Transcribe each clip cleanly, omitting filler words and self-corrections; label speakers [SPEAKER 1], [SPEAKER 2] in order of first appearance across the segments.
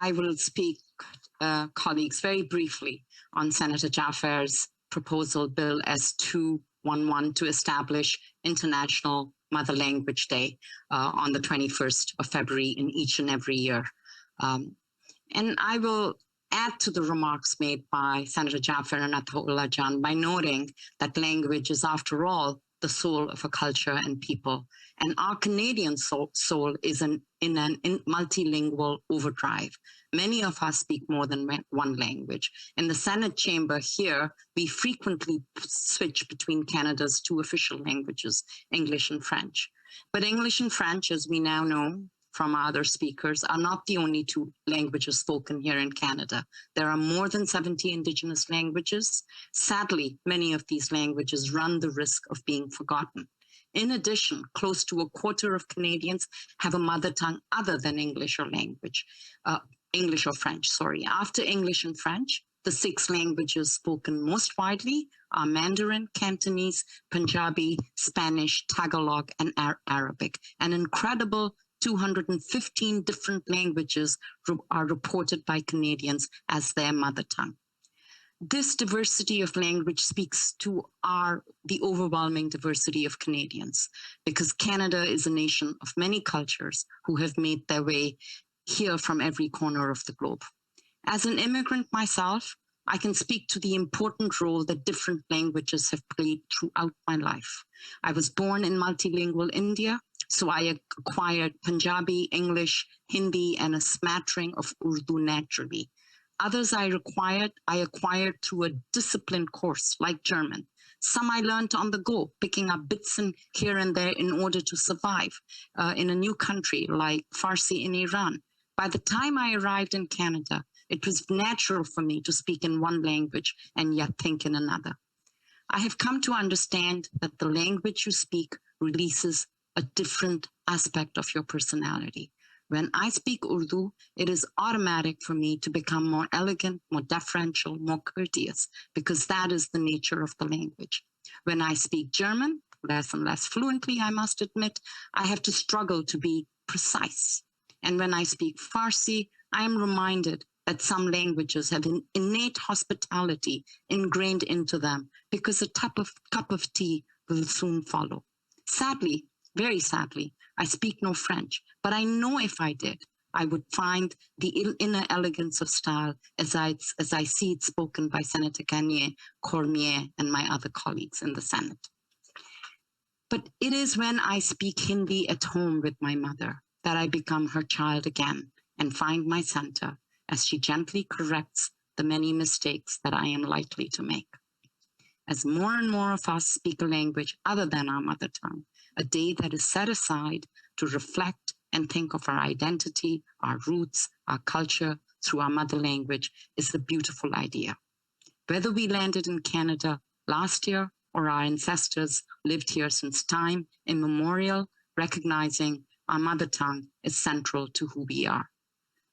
[SPEAKER 1] I will speak, colleagues, very briefly on Senator Jaffar's proposal, Bill S-211, to establish International Mother Language Day on the 21st of February in each and every year. And I will add to the remarks made by Senator Jaffar and Atullah Jan by noting that language is, after all, the soul of a culture and people. And our Canadian soul is in multilingual overdrive. Many of us speak more than one language. In the Senate chamber here, we frequently switch between Canada's two official languages, English and French. But English and French, as we now know from our other speakers, are not the only two languages spoken here in Canada. There are more than 70 Indigenous languages. Sadly, many of these languages run the risk of being forgotten. In addition, close to a quarter of Canadians have a mother tongue other than English or French. After English and French, the 6 languages spoken most widely are Mandarin, Cantonese, Punjabi, Spanish, Tagalog, and Arabic. An incredible 215 different languages are reported by Canadians as their mother tongue. This diversity of language speaks to the overwhelming diversity of Canadians, because Canada is a nation of many cultures who have made their way here from every corner of the globe. As an immigrant myself, I can speak to the important role that different languages have played throughout my life. I was born in multilingual India, so I acquired Punjabi, English, Hindi, and a smattering of Urdu naturally. Others I acquired through a disciplined course, like German. Some I learned on the go, picking up bits here and there in order to survive in a new country, like Farsi in Iran. By the time I arrived in Canada, it was natural for me to speak in one language and yet think in another. I have come to understand that the language you speak releases a different aspect of your personality. When I speak Urdu, it is automatic for me to become more elegant, more deferential, more courteous, because that is the nature of the language. When I speak German, less and less fluently, I must admit, I have to struggle to be precise. And when I speak Farsi, I am reminded that some languages have an innate hospitality ingrained into them, because a cup of tea will soon follow. Sadly, very sadly, I speak no French, but I know if I did, I would find the inner elegance of style as I see it spoken by Senator Gagné, Cormier, and my other colleagues in the Senate. But it is when I speak Hindi at home with my mother that I become her child again and find my center as she gently corrects the many mistakes that I am likely to make. As more and more of us speak a language other than our mother tongue, a day that is set aside to reflect and think of our identity, our roots, our culture through our mother language is a beautiful idea. Whether we landed in Canada last year or our ancestors lived here since time immemorial, recognizing our mother tongue is central to who we are.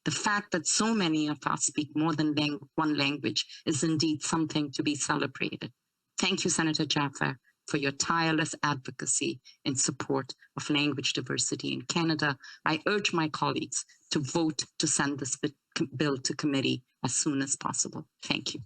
[SPEAKER 1] The fact that so many of us speak more than one language is indeed something to be celebrated. Thank you, Senator Jaffar, for your tireless advocacy in support of language diversity in Canada. I urge my colleagues to vote to send this bill to committee as soon as possible. Thank you.